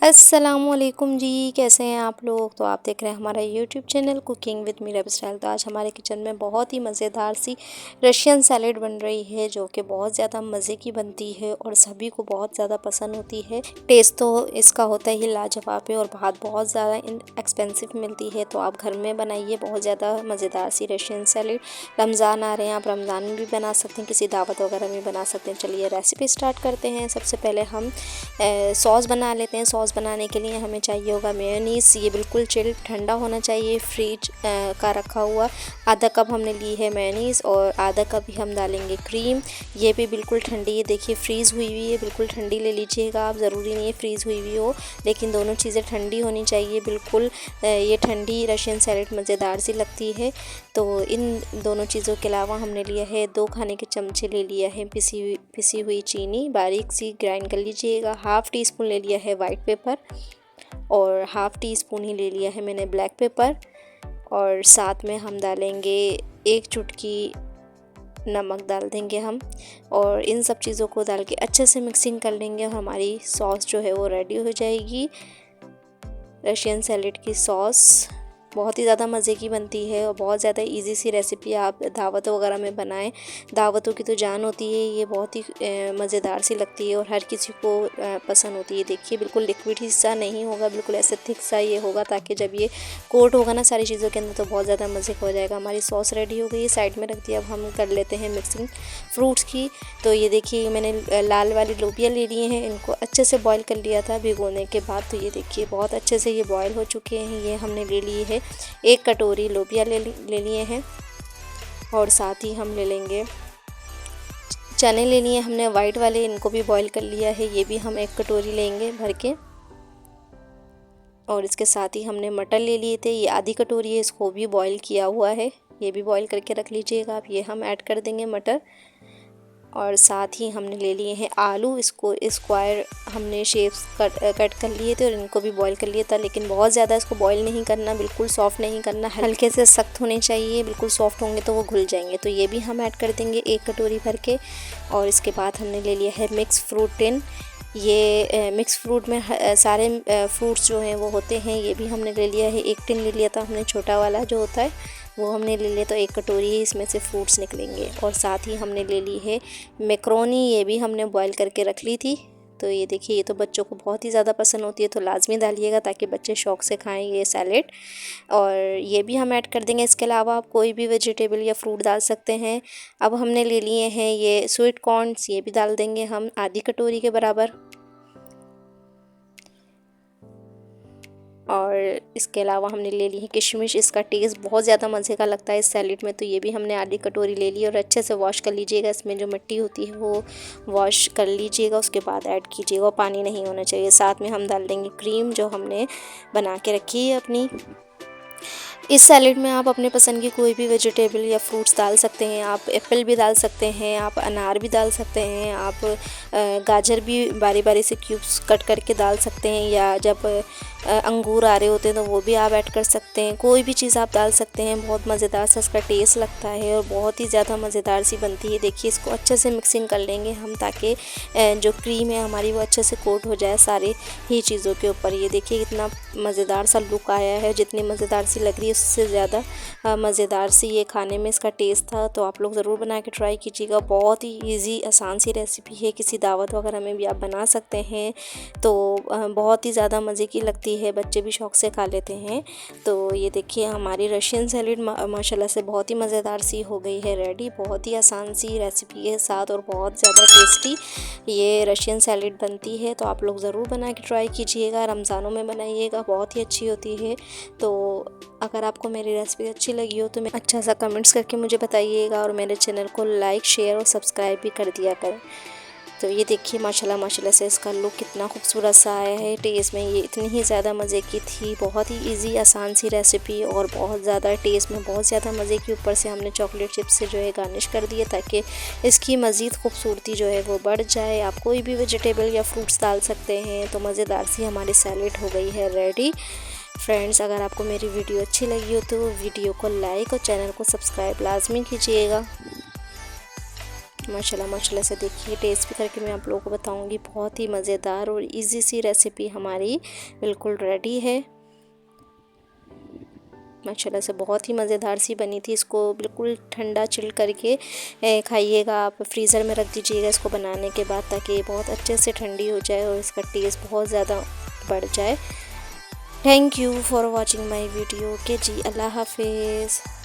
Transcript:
अस्सलामुअलैकुम जी, कैसे हैं आप लोग। तो आप देख रहे हैं हमारा YouTube channel cooking with Meera style. तो आज हमारे किचन में बहुत ही मज़ेदार सी रशियन सैलेड बन रही है, जो कि बहुत ज़्यादा मज़े की बनती है और सभी को बहुत ज़्यादा पसंद होती है। टेस्ट तो इसका होता ही लाजवाब है और बाहर बहुत ज़्यादा एक्सपेंसिव मिलती है। तो आप घर में बनाइए बहुत ज़्यादा मज़ेदार सी रशियन सैलेड। रमज़ान आ रहे हैं, आप रमज़ान में भी बना सकते हैं, किसी दावत वगैरह में बना सकते हैं। चलिए रेसिपी स्टार्ट करते हैं। सबसे पहले हम सॉस बना लेते हैं। सॉस बनाने के लिए हमें चाहिए होगा मेयोनीज़। ये बिल्कुल चिल्ड ठंडा होना चाहिए, फ्रिज का रखा हुआ। आधा कप हमने ली है मेयोनीज़ और आधा कप ही हम डालेंगे क्रीम। ये भी बिल्कुल ठंडी है, देखिए फ्रीज़ हुई हुई है, बिल्कुल ठंडी ले लीजिएगा आप। ज़रूरी नहीं है फ्रीज़ हुई हुई हो, लेकिन दोनों चीज़ें ठंडी होनी चाहिए बिल्कुल। ये ठंडी रशियन सैलेड मज़ेदार सी लगती है। तो इन दोनों चीज़ों के अलावा हमने लिया है 2 खाने के चमचे ले लिया है पिसी हुई चीनी, बारीक सी ग्राइंड कर लीजिएगा। हाफ़ टी स्पून ले लिया है वाइट पेपर और हाफ़ टी स्पून ही ले लिया है मैंने ब्लैक पेपर। और साथ में हम डालेंगे 1 चुटकी नमक डाल देंगे हम। और इन सब चीज़ों को डाल के अच्छे से मिक्सिंग कर लेंगे और हमारी सॉस जो है वो रेडी हो जाएगी। रशियन सैलेड की सॉस बहुत ही ज़्यादा मज़े की बनती है और बहुत ज़्यादा इजी सी रेसिपी। आप दावत वगैरह में बनाएं, दावतों की तो जान होती है। ये बहुत ही मज़ेदार सी लगती है और हर किसी को पसंद होती है। देखिए बिल्कुल लिक्विड हिस्सा नहीं होगा, बिल्कुल ऐसे थिक सा ये होगा, ताकि जब ये कोट होगा ना सारी चीज़ों के अंदर तो बहुत ज़्यादा मज़े का हो जाएगा। हमारी सॉस रेडी हो गई है, साइड में रख दिया। अब हम कर लेते हैं मिक्सिंग फ्रूट्स की। तो ये देखिए मैंने लाल वाली लोबिया ले लिए हैं, इनको अच्छे से बॉईल कर लिया था भिगोने के बाद। तो ये देखिए बहुत अच्छे से ये बॉईल हो चुके हैं। ये हमने ले लिए है 1 कटोरी लोबिया ले लिए हैं। और साथ ही हम ले लेंगे चने ले लिए हमने वाइट वाले, इनको भी बॉईल कर लिया है। ये भी हम 1 कटोरी लेंगे भर के। और इसके साथ ही हमने मटर ले लिए थे, ये आधी कटोरी है, इसको भी बॉईल किया हुआ है, ये भी बॉईल करके रख लीजिएगा आप। ये हम ऐड कर देंगे मटर। और साथ ही हमने ले लिए हैं आलू, इसको स्क्वायर हमने शेप्स कट कर लिए थे और इनको भी बॉईल कर लिया था। लेकिन बहुत ज़्यादा इसको बॉईल नहीं करना, बिल्कुल सॉफ्ट नहीं करना, हल्के से सख्त होने चाहिए। बिल्कुल सॉफ्ट होंगे तो वो घुल जाएंगे। तो ये भी हम ऐड कर देंगे 1 कटोरी भर के। और इसके बाद हमने ले लिया है मिक्स फ्रूट टिन। ये मिक्स फ्रूट में सारे फ्रूट्स जो हैं वो होते हैं। ये भी हमने ले लिया है, 1 टिन ले लिया था हमने, छोटा वाला जो होता है वो हमने ले लिया। तो 1 कटोरी ही इसमें से फ्रूट्स निकलेंगे। और साथ ही हमने ले ली है मैक्रोनी, ये भी हमने बॉईल करके रख ली थी। तो ये देखिए ये तो बच्चों को बहुत ही ज़्यादा पसंद होती है, तो लाजमी डालिएगा ताकि बच्चे शौक़ से खाएं ये सैलेड। और ये भी हम ऐड कर देंगे। इसके अलावा आप कोई भी वेजिटेबल या फ्रूट डाल सकते हैं। अब हमने ले लिए हैं ये स्वीट कॉर्नस, ये भी डाल देंगे हम आधी कटोरी के बराबर। और इसके अलावा हमने ले ली है किशमिश, इसका टेस्ट बहुत ज़्यादा मज़े का लगता है इस सैलेड में। तो ये भी हमने आधी कटोरी ले ली और अच्छे से वॉश कर लीजिएगा। इसमें जो मिट्टी होती है वो वॉश कर लीजिएगा, उसके बाद ऐड कीजिएगा, पानी नहीं होना चाहिए। साथ में हम डाल देंगे क्रीम जो हमने बना के रखी है अपनी। इस सैलेड में आप अपने पसंद की कोई भी वेजिटेबल या फ्रूट्स डाल सकते हैं। आप एप्पल भी डाल सकते हैं, आप अनार भी डाल सकते हैं, आप गाजर भी बारी बारी से क्यूब्स कट करके डाल सकते हैं, या जब अंगूर आ रहे होते हैं तो वो भी आप ऐड कर सकते हैं। कोई भी चीज़ आप डाल सकते हैं। बहुत मज़ेदार सा इसका टेस्ट लगता है और बहुत ही ज़्यादा मज़ेदार सी बनती है। देखिए इसको अच्छे से मिक्सिंग कर लेंगे हम, ताकि जो क्रीम है हमारी वो अच्छे से कोट हो जाए सारी ही चीज़ों के ऊपर। ये देखिए कितना मज़ेदार सा लुक आया है, जितनी मज़ेदार सी लग रही है उससे ज़्यादा मज़ेदार सी ये खाने में इसका टेस्ट था। तो आप लोग ज़रूर बना के ट्राई कीजिएगा। बहुत ही ईज़ी आसान सी रेसिपी है, किसी दावत वगैरह में भी आप बना सकते हैं। तो बहुत ही ज़्यादा मज़े की लगती है, बच्चे भी शौक़ से खा लेते हैं। तो ये देखिए हमारी रशियन सैलेड माशाल्लाह से बहुत ही मज़ेदार सी हो गई है रेडी। बहुत ही आसान सी रेसिपी के साथ और बहुत ज़्यादा टेस्टी ये रशियन सैलेड बनती है। तो आप लोग ज़रूर बना के ट्राई कीजिएगा, रमज़ानों में बनाइएगा, बहुत ही अच्छी होती है। तो अगर आपको मेरी रेसिपी अच्छी लगी हो तो मैं अच्छा सा कमेंट्स करके मुझे बताइएगा और मेरे चैनल को लाइक शेयर और सब्सक्राइब भी कर दिया करें। तो ये देखिए माशाल्लाह से इसका लुक कितना खूबसूरत सा आया है। टेस्ट में ये इतनी ही ज़्यादा मज़े की थी, बहुत ही इजी आसान सी रेसिपी और बहुत ज़्यादा टेस्ट में बहुत ज़्यादा मज़े की। ऊपर से हमने चॉकलेट चिप्स से जो है गार्निश कर दिया ताकि इसकी मज़ीद खूबसूरती जो है वो बढ़ जाए। आप कोई भी वेजिटेबल या फ्रूट्स डाल सकते हैं। तो मज़ेदार सी हमारी सैलेड हो गई है रेडी। फ्रेंड्स अगर आपको मेरी वीडियो अच्छी लगी हो तो वीडियो को लाइक और चैनल को सब्सक्राइब लाजमी कीजिएगा। माशाल्लाह माशाल्लाह से देखिए टेस्ट भी करके मैं आप लोगों को बताऊंगी। बहुत ही मज़ेदार और इजी सी रेसिपी हमारी बिल्कुल रेडी है। माशाल्लाह से बहुत ही मज़ेदार सी बनी थी। इसको बिल्कुल ठंडा चिल करके खाइएगा। आप फ्रीज़र में रख दीजिएगा इसको बनाने के बाद, ताकि बहुत अच्छे से ठंडी हो जाए और इसका टेस्ट बहुत ज़्यादा बढ़ जाए। Thank you for watching my video. Okay जी, अल्लाह हाफिज़।